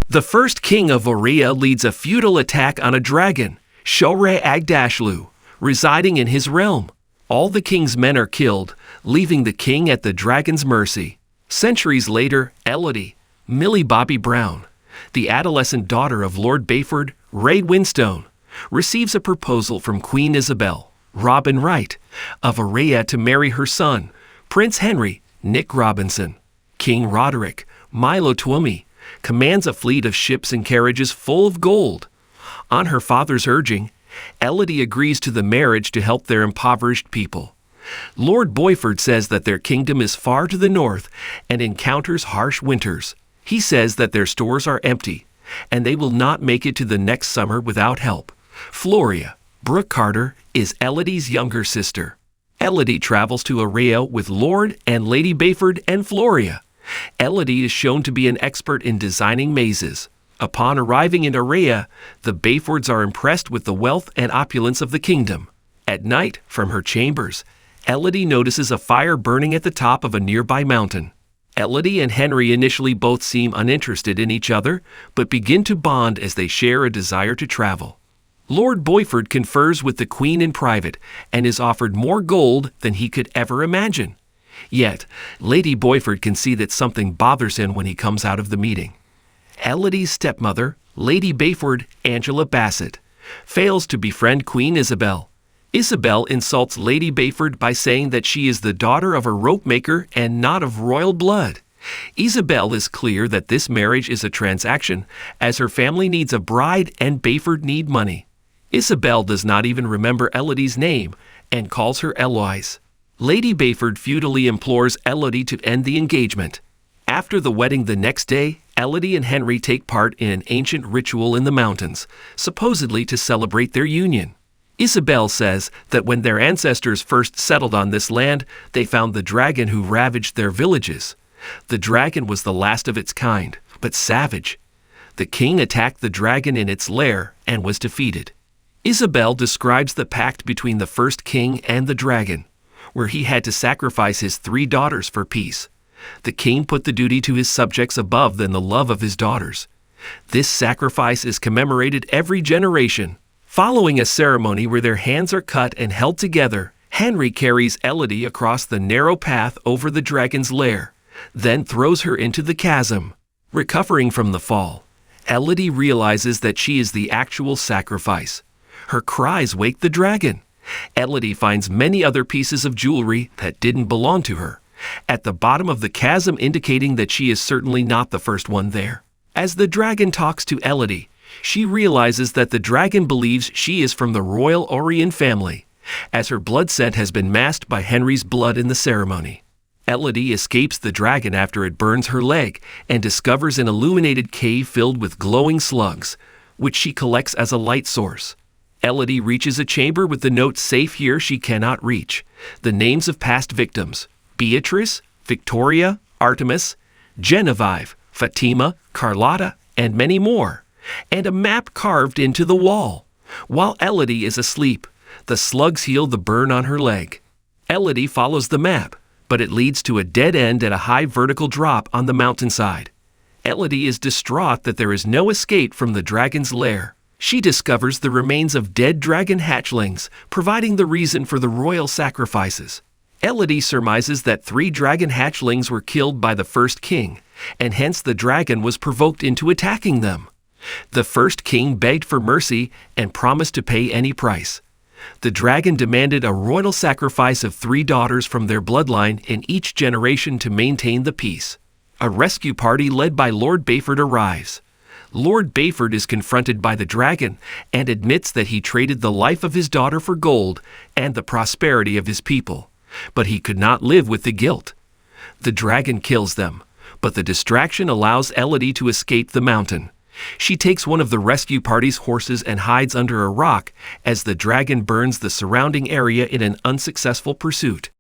The first king of Orea leads a futile attack on a dragon, Shore Agdashlu, residing in his realm. All the king's men are killed, leaving the king at the dragon's mercy. Centuries later, Elodie, Millie Bobby Brown, the adolescent daughter of Lord Bayford, Ray Winstone, receives a proposal from Queen Isabel, Robin Wright, of Orea to marry her son, Prince Henry, Nick Robinson. King Roderick, Milo Twomey, commands a fleet of ships and carriages full of gold. On her father's urging, Elodie agrees to the marriage to help their impoverished people. Lord Boyford says that their kingdom is far to the north and encounters harsh winters. He says that their stores are empty, and they will not make it to the next summer without help. Floria, Brooke Carter, is Elodie's younger sister. Elodie travels to Orea with Lord and Lady Bayford and Floria. Elodie is shown to be an expert in designing mazes. Upon arriving in Orea, the Bayfords are impressed with the wealth and opulence of the kingdom. At night, from her chambers, Elodie notices a fire burning at the top of a nearby mountain. Elodie and Henry initially both seem uninterested in each other, but begin to bond as they share a desire to travel. Lord Boyford confers with the Queen in private and is offered more gold than he could ever imagine. Yet, Lady Boyford can see that something bothers him when he comes out of the meeting. Elodie's stepmother, Lady Bayford, Angela Bassett, fails to befriend Queen Isabel. Isabel insults Lady Bayford by saying that she is the daughter of a rope maker and not of royal blood. Isabel is clear that this marriage is a transaction, as her family needs a bride and Bayford need money. Isabel does not even remember Elodie's name and calls her Eloise. Lady Bayford futilely implores Elodie to end the engagement. After the wedding the next day, Elodie and Henry take part in an ancient ritual in the mountains, supposedly to celebrate their union. Isabel says that when their ancestors first settled on this land, they found the dragon who ravaged their villages. The dragon was the last of its kind, but savage. The king attacked the dragon in its lair and was defeated. Isabel describes the pact between the first king and the dragon, where he had to sacrifice his 3 daughters for peace. The king put the duty to his subjects above than the love of his daughters. This sacrifice is commemorated every generation. Following a ceremony where their hands are cut and held together, Henry carries Elodie across the narrow path over the dragon's lair, then throws her into the chasm. Recovering from the fall, Elodie realizes that she is the actual sacrifice. Her cries wake the dragon. Elodie finds many other pieces of jewelry that didn't belong to her, at the bottom of the chasm, indicating that she is certainly not the first one there. As the dragon talks to Elodie, she realizes that the dragon believes she is from the royal Orion family, as her blood scent has been masked by Henry's blood in the ceremony. Elodie escapes the dragon after it burns her leg and discovers an illuminated cave filled with glowing slugs, which she collects as a light source. Elodie reaches a chamber with the note "Safe here" she cannot reach, the names of past victims: Beatrice, Victoria, Artemis, Genevieve, Fatima, Carlotta, and many more, and a map carved into the wall. While Elodie is asleep, the slugs heal the burn on her leg. Elodie follows the map, but it leads to a dead end at a high vertical drop on the mountainside. Elodie is distraught that there is no escape from the dragon's lair. She discovers the remains of dead dragon hatchlings, providing the reason for the royal sacrifices. Elodie surmises that 3 dragon hatchlings were killed by the first king, and hence the dragon was provoked into attacking them. The first king begged for mercy and promised to pay any price. The dragon demanded a royal sacrifice of 3 daughters from their bloodline in each generation to maintain the peace. A rescue party led by Lord Bayford arrives. Lord Bayford is confronted by the dragon and admits that he traded the life of his daughter for gold and the prosperity of his people, but he could not live with the guilt. The dragon kills them, but the distraction allows Elodie to escape the mountain. She takes one of the rescue party's horses and hides under a rock as the dragon burns the surrounding area in an unsuccessful pursuit.